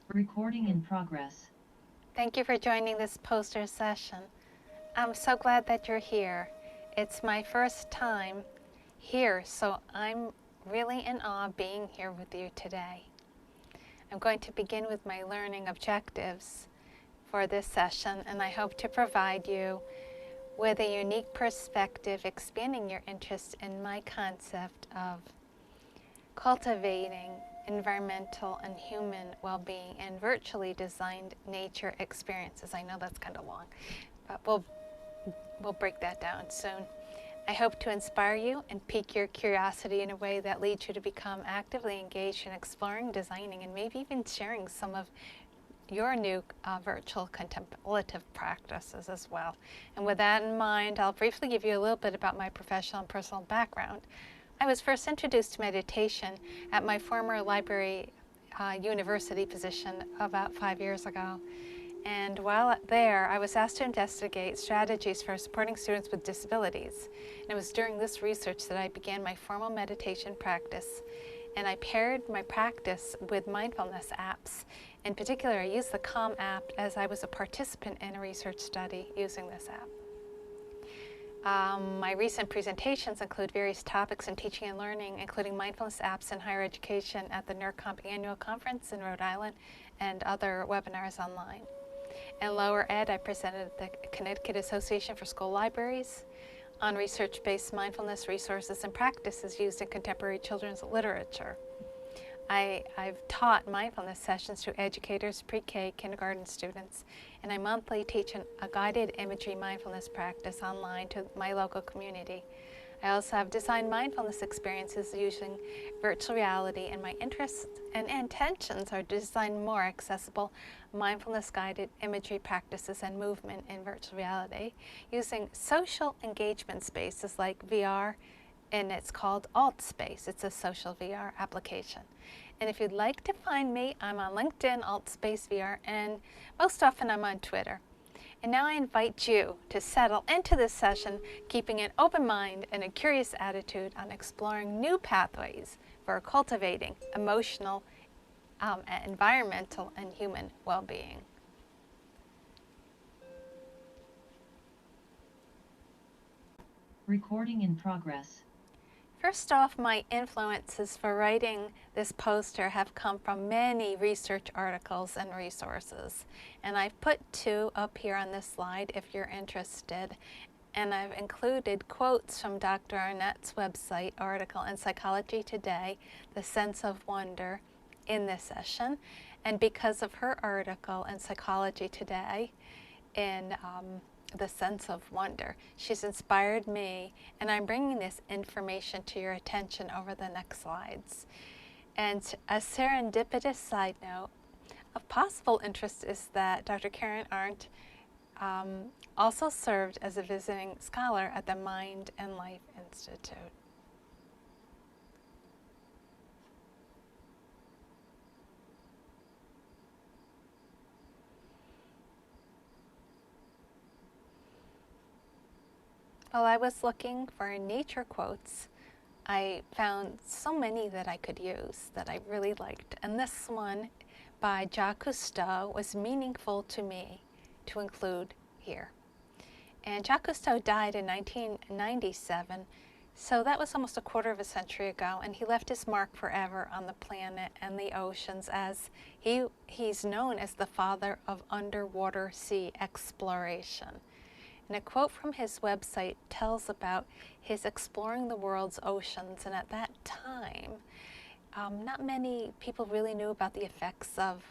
Recording in progress. Thank you for joining this poster session. I'm so glad that you're here. It's my first time here, so I'm really in awe being here with you today. I'm going to begin with my learning objectives for this session, and I hope to provide you with a unique perspective, expanding your interest in my concept of cultivating environmental and human well-being in virtually designed nature experiences. I know that's kind of long, but we'll break that down soon. I hope to inspire you and pique your curiosity in a way that leads you to become actively engaged in exploring, designing, and maybe even sharing some of your new virtual contemplative practices as well. And with that in mind, I'll briefly give you a little bit about my professional and personal background. I was first introduced to meditation at my former library university position about 5 years ago. And while there, I was asked to investigate strategies for supporting students with disabilities. And it was during this research that I began my formal meditation practice. And I paired my practice with mindfulness apps. In particular, I used the Calm app as I was a participant in a research study using this app. My recent presentations include various topics in teaching and learning, including mindfulness apps in higher education at the NERComp annual conference in Rhode Island and other webinars online. In lower ed, I presented at the Connecticut Association for School Libraries on research-based mindfulness resources and practices used in contemporary children's literature. I've taught mindfulness sessions to educators, pre-K, kindergarten students, and I monthly teach a guided imagery mindfulness practice online to my local community. I also have designed mindfulness experiences using virtual reality, and my interests and intentions are to design more accessible mindfulness-guided imagery practices and movement in virtual reality using social engagement spaces like VR, and it's called AltSpace. It's a social VR application. And if you'd like to find me, I'm on LinkedIn, AltSpace VR, and most often I'm on Twitter. And now I invite you to settle into this session, keeping an open mind and a curious attitude on exploring new pathways for cultivating emotional, environmental, and human well-being. Recording in progress. First off, my influences for writing this poster have come from many research articles and resources. And I've put two up here on this slide if you're interested. And I've included quotes from Dr. Arnett's website article in Psychology Today, The Sense of Wonder, in this session. And because of her article in Psychology Today, in The Sense of Wonder, she's inspired me, and I'm bringing this information to your attention over the next slides. And a serendipitous side note of possible interest is that Dr. Karen Arndt also served as a visiting scholar at the Mind and Life Institute. While I was looking for nature quotes, I found so many that I could use that I really liked. And this one by Jacques Cousteau was meaningful to me to include here. And Jacques Cousteau died in 1997, so that was almost a quarter of a century ago, and he left his mark forever on the planet and the oceans, as he's known as the father of underwater sea exploration. And a quote from his website tells about his exploring the world's oceans, and at that time, not many people really knew about the effects of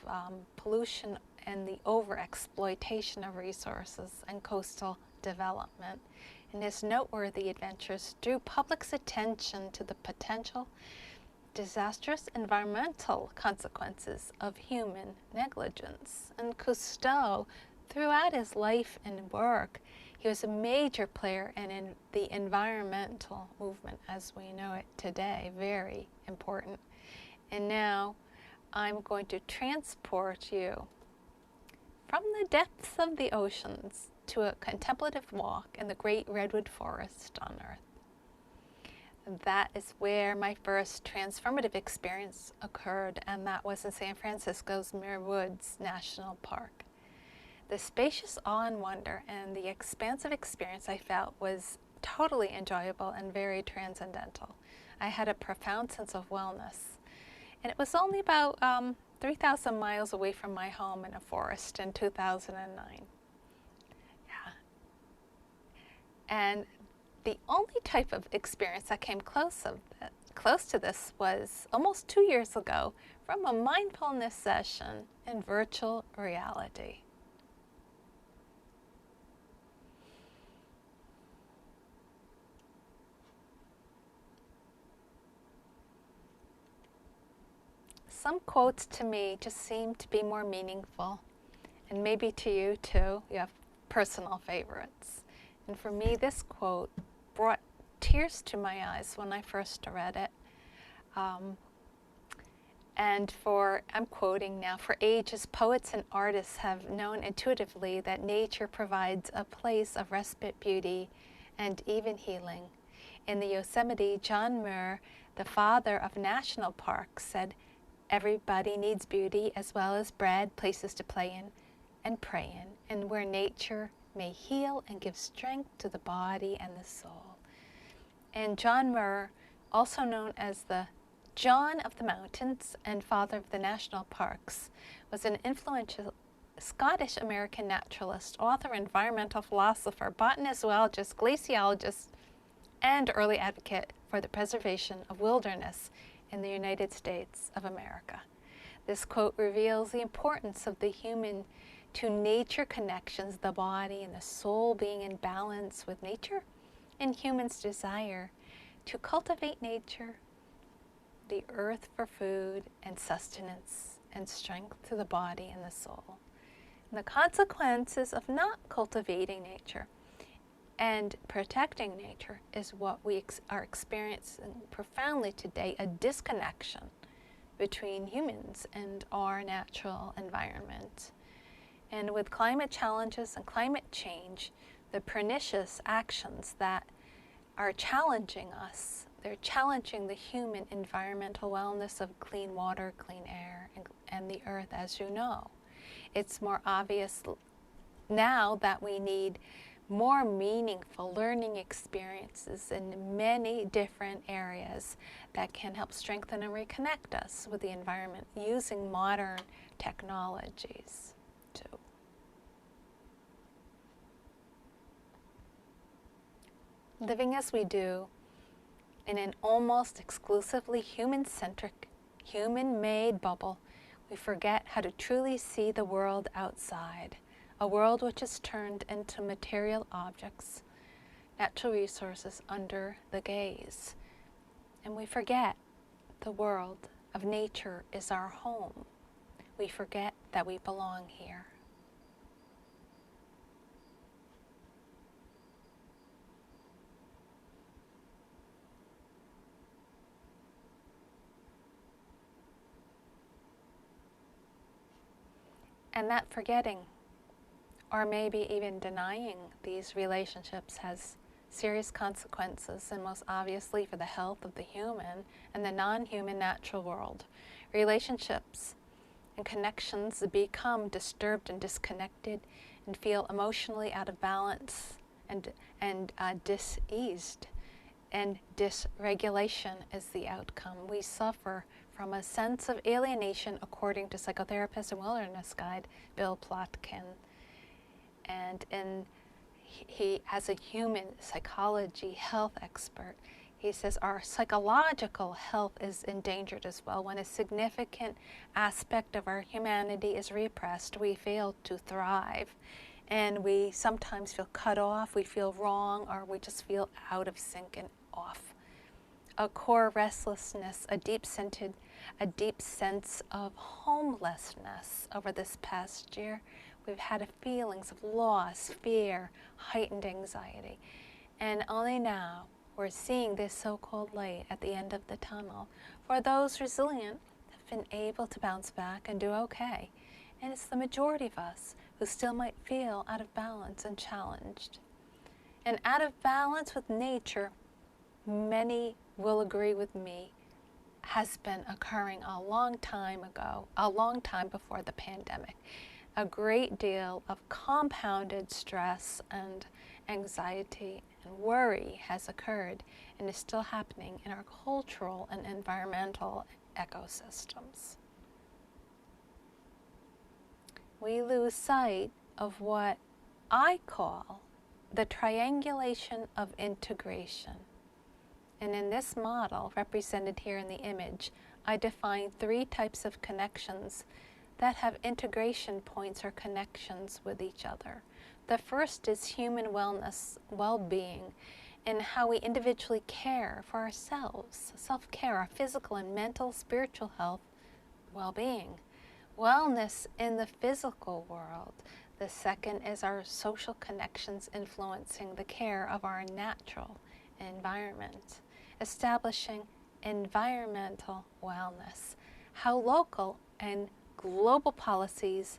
pollution and the overexploitation of resources and coastal development. And his noteworthy adventures drew public's attention to the potential disastrous environmental consequences of human negligence. And Cousteau, throughout his life and work, he was a major player in the environmental movement as we know it today, very important. And now I'm going to transport you from the depths of the oceans to a contemplative walk in the great redwood forest on Earth. that is where my first transformative experience occurred, and that was in San Francisco's Muir Woods National Park. The spacious awe and wonder and the expansive experience I felt was totally enjoyable and very transcendental. I had a profound sense of wellness. And it was only about 3,000 miles away from my home in a forest in 2009. Yeah. And the only type of experience that came close to this was almost 2 years ago from a mindfulness session in virtual reality. Some quotes to me just seem to be more meaningful, and maybe to you too. You have personal favorites. And for me, this quote brought tears to my eyes when I first read it. I'm quoting now, for ages, poets and artists have known intuitively that nature provides a place of respite, beauty, and even healing. In the Yosemite, John Muir, the father of national parks, said, "Everybody needs beauty as well as bread, places to play in and pray in, and where nature may heal and give strength to the body and the soul." And John Muir, also known as the John of the Mountains and father of the national parks, was an influential Scottish-American naturalist, author, environmental philosopher, botanist, zoologist, glaciologist, and early advocate for the preservation of wilderness in the United States of America. This quote reveals the importance of the human to nature connections, the body and the soul being in balance with nature, and humans' desire to cultivate nature, the earth for food and sustenance and strength to the body and the soul. And the consequences of not cultivating nature and protecting nature is what we are experiencing profoundly today, a disconnection between humans and our natural environment. And with climate challenges and climate change, the pernicious actions that are challenging us, they're challenging the human environmental wellness of clean water, clean air, and the earth, as you know. It's more obvious now that we need more meaningful learning experiences in many different areas that can help strengthen and reconnect us with the environment using modern technologies too. Living as we do in an almost exclusively human-centric, human-made bubble, we forget how to truly see the world outside, a world which is turned into material objects, natural resources under the gaze. And we forget the world of nature is our home. We forget that we belong here. And that forgetting, or maybe even denying these relationships, has serious consequences, and most obviously for the health of the human and the non-human natural world. Relationships and connections become disturbed and disconnected and feel emotionally out of balance and diseased. And dysregulation is the outcome. We suffer from a sense of alienation, according to psychotherapist and wilderness guide Bill Plotkin. And he, as a human psychology health expert, he says our psychological health is endangered as well. When a significant aspect of our humanity is repressed, we fail to thrive. And we sometimes feel cut off, we feel wrong, or we just feel out of sync and off. A core restlessness, a deep sense of homelessness over this past year. We've had feelings of loss, fear, heightened anxiety. And only now we're seeing this so-called light at the end of the tunnel. For those resilient have been able to bounce back and do okay. And it's the majority of us who still might feel out of balance and challenged. And out of balance with nature, many will agree with me, has been occurring a long time ago, a long time before the pandemic. A great deal of compounded stress and anxiety and worry has occurred and is still happening in our cultural and environmental ecosystems. We lose sight of what I call the triangulation of integration. And in this model, represented here in the image, I define 3 types of connections that have integration points or connections with each other. The first is human wellness, well-being, and how we individually care for ourselves, self-care, our physical and mental, spiritual health, well-being. Wellness in the physical world. The second is our social connections influencing the care of our natural environment, establishing environmental wellness, how local and global policies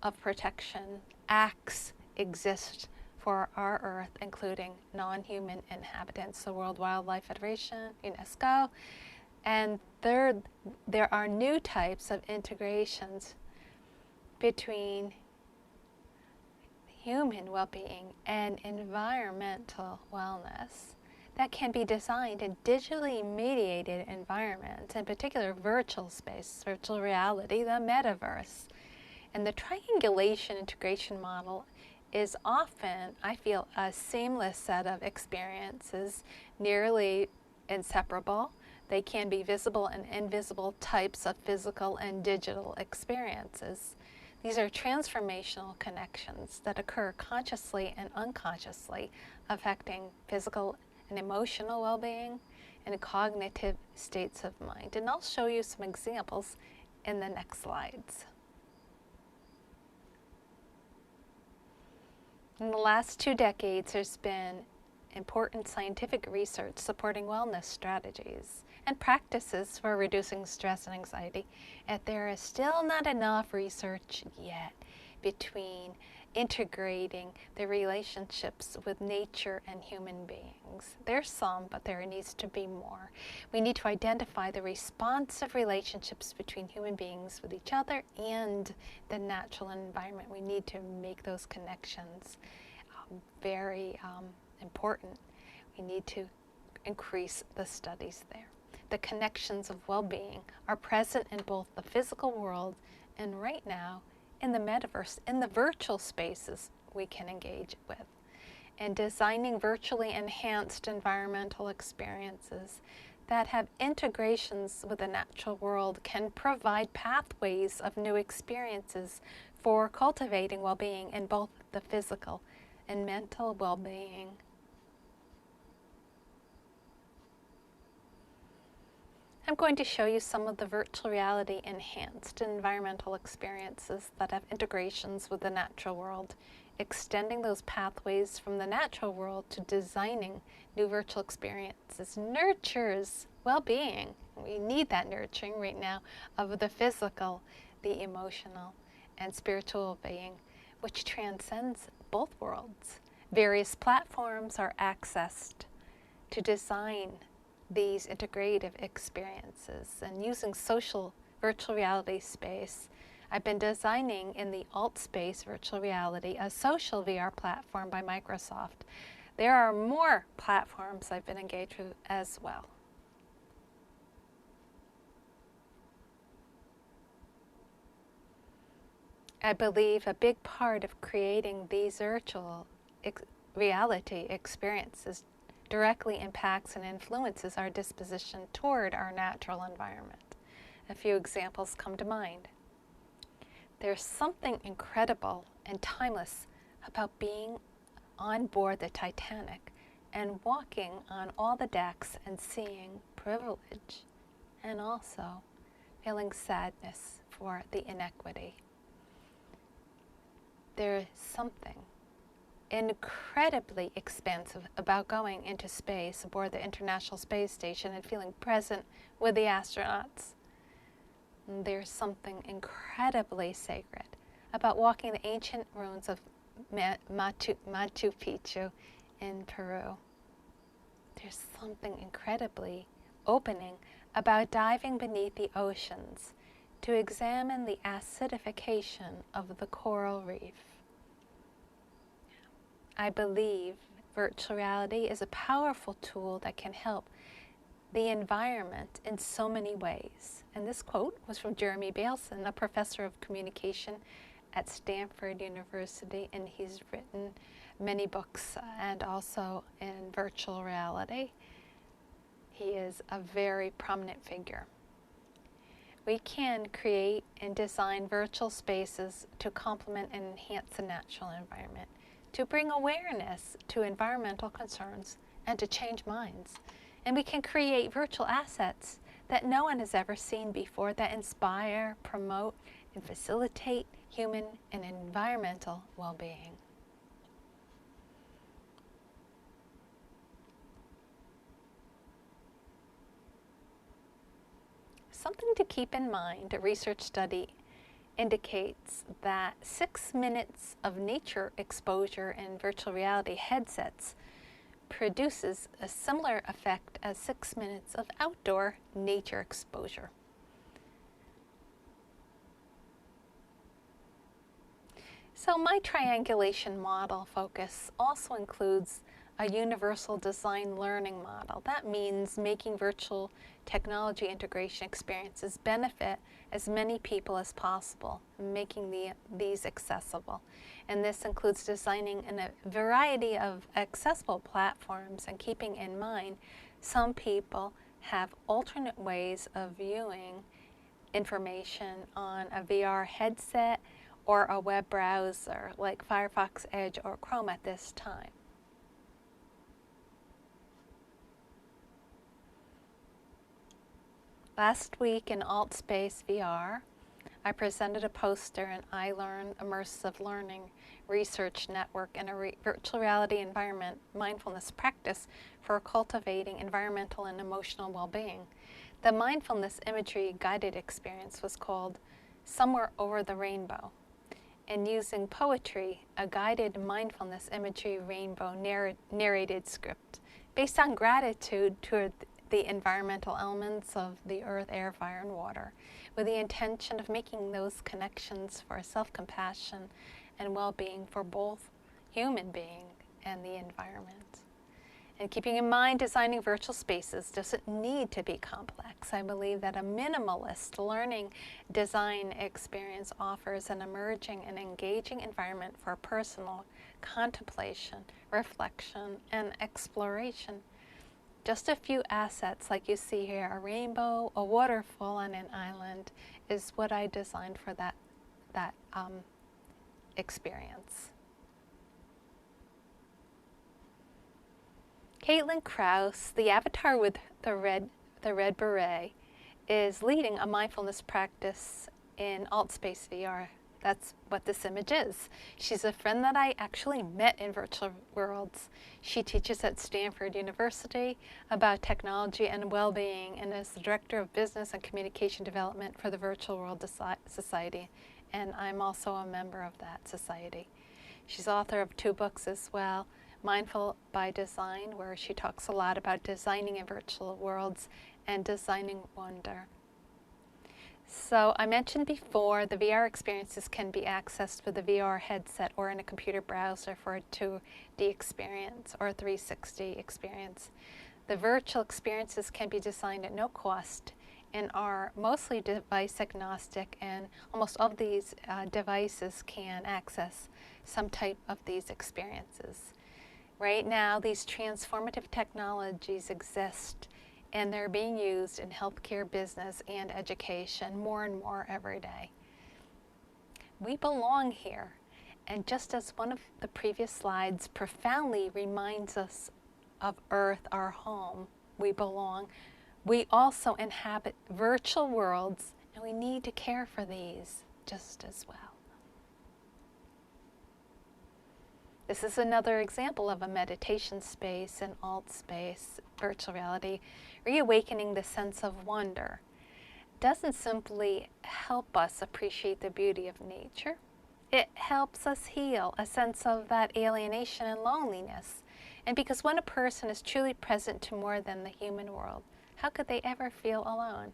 of protection acts exist for our Earth, including non-human inhabitants, the World Wildlife Federation, UNESCO. And third, there are new types of integrations between human well-being and environmental wellness that can be designed in digitally mediated environments, in particular virtual space, virtual reality, the metaverse. And the triangulation integration model is often, I feel, a seamless set of experiences, nearly inseparable. They can be visible and invisible types of physical and digital experiences. These are transformational connections that occur consciously and unconsciously, affecting physical and emotional well-being and cognitive states of mind. And I'll show you some examples in the next slides. In the last 2 decades, there's been important scientific research supporting wellness strategies and practices for reducing stress and anxiety, and there is still not enough research yet between integrating the relationships with nature and human beings. There's some, but there needs to be more. We need to identify the responsive relationships between human beings with each other and the natural environment. We need to make those connections very important. We need to increase the studies there. The connections of well-being are present in both the physical world and right now in the metaverse, in the virtual spaces we can engage with. And designing virtually enhanced environmental experiences that have integrations with the natural world can provide pathways of new experiences for cultivating well-being in both the physical and mental well-being. I'm going to show you some of the virtual reality enhanced environmental experiences that have integrations with the natural world, extending those pathways from the natural world to designing new virtual experiences nurtures well-being. We need that nurturing right now of the physical, the emotional, and spiritual being, which transcends both worlds. Various platforms are accessed to design these integrative experiences, and using social virtual reality space, I've been designing in the AltSpace virtual reality a social VR platform by Microsoft. There are more platforms I've been engaged with as well. I believe a big part of creating these virtual reality experiences directly impacts and influences our disposition toward our natural environment. A few examples come to mind. There's something incredible and timeless about being on board the Titanic and walking on all the decks and seeing privilege and also feeling sadness for the inequity. There's something incredibly expansive about going into space aboard the International Space Station and feeling present with the astronauts. And there's something incredibly sacred about walking the ancient ruins of Machu Picchu in Peru. There's something incredibly opening about diving beneath the oceans to examine the acidification of the coral reef. I believe virtual reality is a powerful tool that can help the environment in so many ways. And this quote was from Jeremy Bailson, a professor of communication at Stanford University, and he's written many books and also in virtual reality. He is a very prominent figure. We can create and design virtual spaces to complement and enhance the natural environment, to bring awareness to environmental concerns, and to change minds. And we can create virtual assets that no one has ever seen before that inspire, promote, and facilitate human and environmental well-being. Something to keep in mind, a research study indicates that 6 minutes of nature exposure in virtual reality headsets produces a similar effect as 6 minutes of outdoor nature exposure. So my triangulation model focus also includes a universal design learning model. That means making virtual technology integration experiences benefit as many people as possible, making these accessible. And this includes designing in a variety of accessible platforms and keeping in mind some people have alternate ways of viewing information on a VR headset or a web browser like Firefox, Edge, or Chrome at this time. Last week in AltSpace VR, I presented a poster in iLearn Immersive Learning Research Network in a virtual reality environment mindfulness practice for cultivating environmental and emotional well-being. The mindfulness imagery guided experience was called Somewhere Over the Rainbow. And using poetry, a guided mindfulness imagery rainbow narrated script based on gratitude toward the environmental elements of the earth, air, fire, and water, with the intention of making those connections for self-compassion and well-being for both human being and the environment. And keeping in mind, designing virtual spaces doesn't need to be complex. I believe that a minimalist learning design experience offers an emerging and engaging environment for personal contemplation, reflection, and exploration. Just a few assets like you see here, a rainbow, a waterfall on an island, is what I designed for that experience. Caitlin Krause, the avatar with the red beret, is leading a mindfulness practice in AltSpace VR. That's what this image is. She's a friend that I actually met in virtual worlds. She teaches at Stanford University about technology and well-being and is the Director of Business and Communication Development for the Virtual World Society. And I'm also a member of that society. She's author of 2 books as well. Mindful by Design, where she talks a lot about designing in virtual worlds, and Designing Wonder. So I mentioned before, the VR experiences can be accessed with a VR headset or in a computer browser for a 2D experience or a 360 experience. The virtual experiences can be designed at no cost and are mostly device agnostic, and almost all of these devices can access some type of these experiences. Right now, these transformative technologies exist, and they're being used in healthcare, business, and education more and more every day. We belong here, and just as one of the previous slides profoundly reminds us of Earth, our home, we belong, we also inhabit virtual worlds, and we need to care for these just as well. This is another example of a meditation space in AltSpace virtual reality, reawakening the sense of wonder. Doesn't simply help us appreciate the beauty of nature. It helps us heal a sense of that alienation and loneliness. And because when a person is truly present to more than the human world, how could they ever feel alone?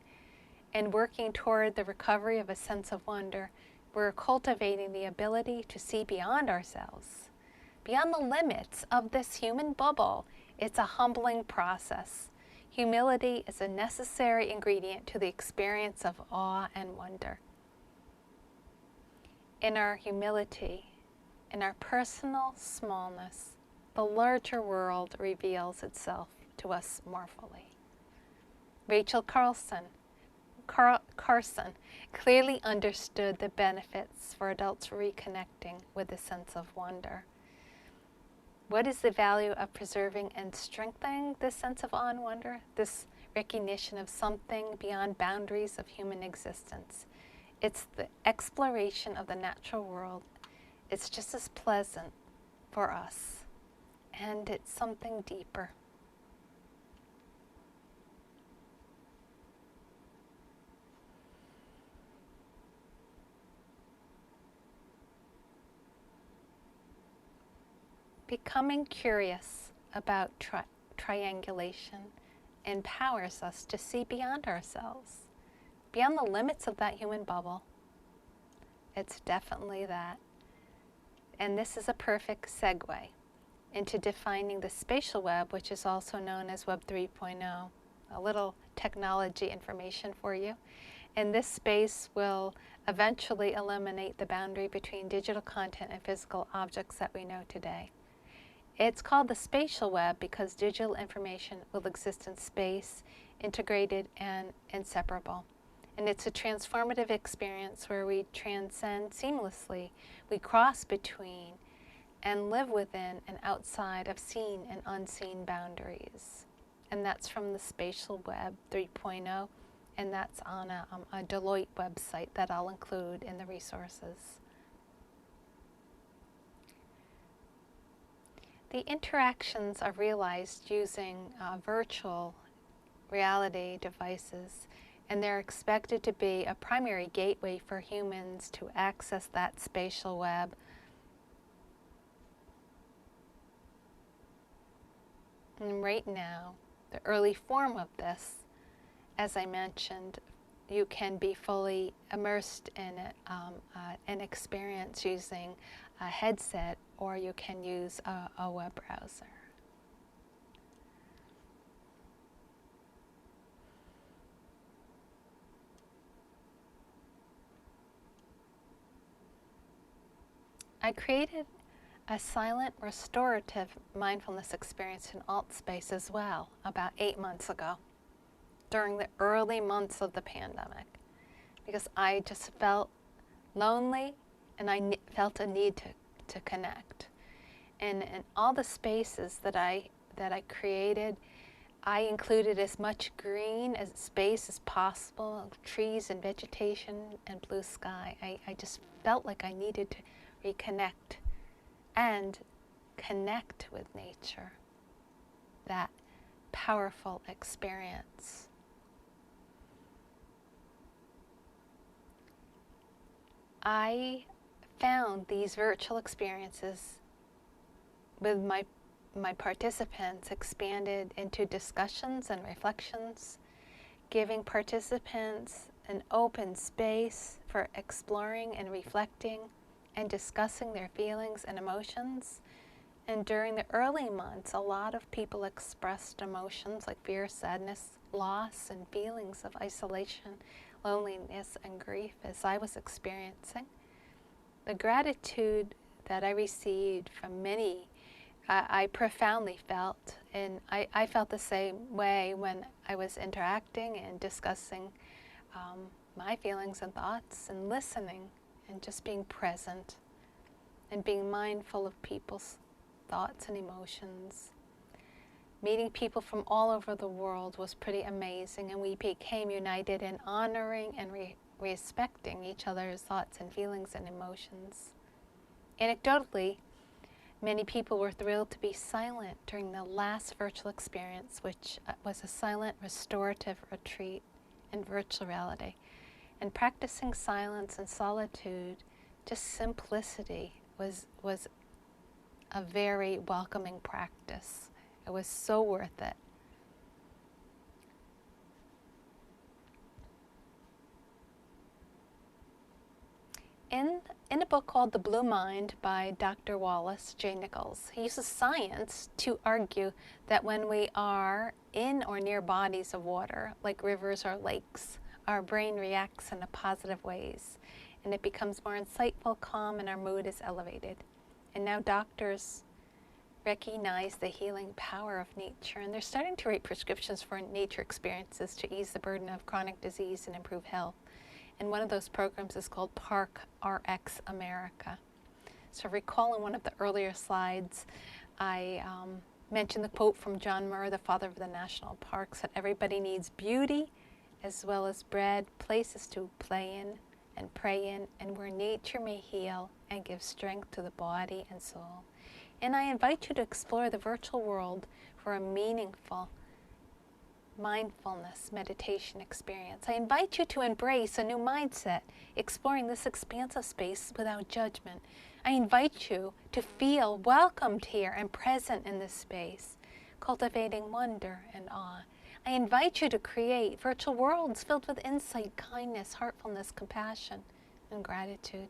And working toward the recovery of a sense of wonder, we're cultivating the ability to see beyond ourselves, beyond the limits of this human bubble. It's a humbling process. Humility is a necessary ingredient to the experience of awe and wonder. In our humility, in our personal smallness, the larger world reveals itself to us more fully. Rachel Carson clearly understood the benefits for adults reconnecting with a sense of wonder. What is the value of preserving and strengthening this sense of awe and wonder? This recognition of something beyond boundaries of human existence. It's the exploration of the natural world. It's just as pleasant for us, and it's something deeper. Becoming curious about triangulation empowers us to see beyond ourselves, beyond the limits of that human bubble. It's definitely that. And this is a perfect segue into defining the spatial web, which is also known as Web 3.0. A little technology information for you. And this space will eventually eliminate the boundary between digital content and physical objects that we know today. It's called the spatial web because digital information will exist in space, integrated and inseparable. And it's a transformative experience where we transcend seamlessly. We cross between and live within and outside of seen and unseen boundaries. And that's from the Spatial Web 3.0, and that's on a Deloitte website that I'll include in the resources. The interactions are realized using virtual reality devices, and they're expected to be a primary gateway for humans to access that spatial web. And right now, the early form of this, as I mentioned, you can be fully immersed in an experience using a headset, or you can use a web browser. I created a silent restorative mindfulness experience in AltSpace as well about 8 months ago, during the early months of the pandemic, because I just felt lonely and I felt a need to connect. And in all the spaces that I created, I included as much green as space as possible, trees and vegetation and blue sky. I just felt like I needed to reconnect and connect with nature, that powerful experience. I found these virtual experiences with my participants expanded into discussions and reflections, giving participants an open space for exploring and reflecting and discussing their feelings and emotions. And during the early months, a lot of people expressed emotions like fear, sadness, loss, and feelings of isolation, loneliness, and grief as I was experiencing. The gratitude that I received from many, I profoundly felt, and I felt the same way when I was interacting and discussing my feelings and thoughts and listening and just being present and being mindful of people's thoughts and emotions. Meeting people from all over the world was pretty amazing, and we became united in honoring and respecting each other's thoughts and feelings and emotions. Anecdotally, many people were thrilled to be silent during the last virtual experience, which was a silent restorative retreat in virtual reality. And practicing silence and solitude, just simplicity, was a very welcoming practice. It was so worth it. In a book called The Blue Mind by Dr. Wallace J. Nichols, he uses science to argue that when we are in or near bodies of water, like rivers or lakes, our brain reacts in a positive ways, and it becomes more insightful, calm, and our mood is elevated. And now doctors recognize the healing power of nature, and they're starting to write prescriptions for nature experiences to ease the burden of chronic disease and improve health. And one of those programs is called Park RX America. So recall in one of the earlier slides, I mentioned the quote from John Muir, the father of the national parks, that everybody needs beauty as well as bread, places to play in and pray in, and where nature may heal and give strength to the body and soul. And I invite you to explore the virtual world for a meaningful mindfulness meditation experience. I invite you to embrace a new mindset, exploring this expansive space without judgment. I invite you to feel welcomed here and present in this space, cultivating wonder and awe. I invite you to create virtual worlds filled with insight, kindness, heartfulness, compassion, and gratitude.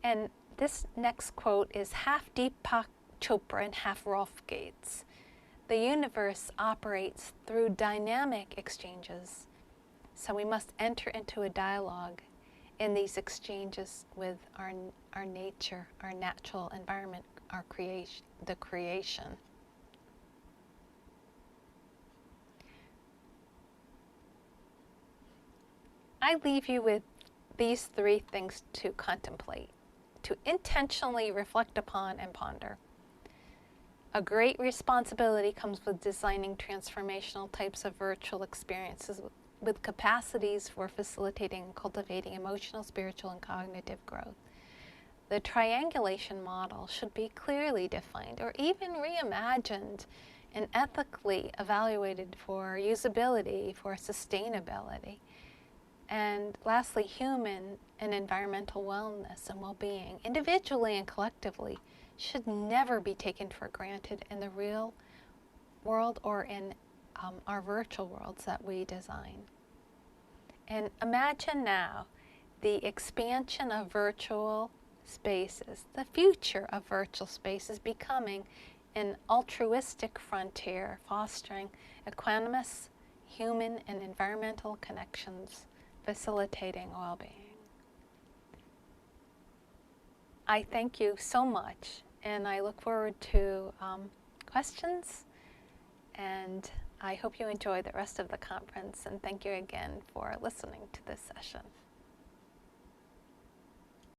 And this next quote is half Deepak Chopra and half Rolf Gates. The universe operates through dynamic exchanges, so we must enter into a dialogue in these exchanges with our nature, our natural environment, our creation, the creation. I leave you with these three things to contemplate, to intentionally reflect upon and ponder. A great responsibility comes with designing transformational types of virtual experiences with capacities for facilitating and cultivating emotional, spiritual, and cognitive growth. The triangulation model should be clearly defined or even reimagined and ethically evaluated for usability, for sustainability. And lastly, human and environmental wellness and well-being, individually and collectively, should never be taken for granted in the real world or in our virtual worlds that we design. And imagine now the expansion of virtual spaces, the future of virtual spaces becoming an altruistic frontier, fostering equanimous human and environmental connections, facilitating well-being. I thank you so much, and I look forward to questions, and I hope you enjoy the rest of the conference, and thank you again for listening to this session.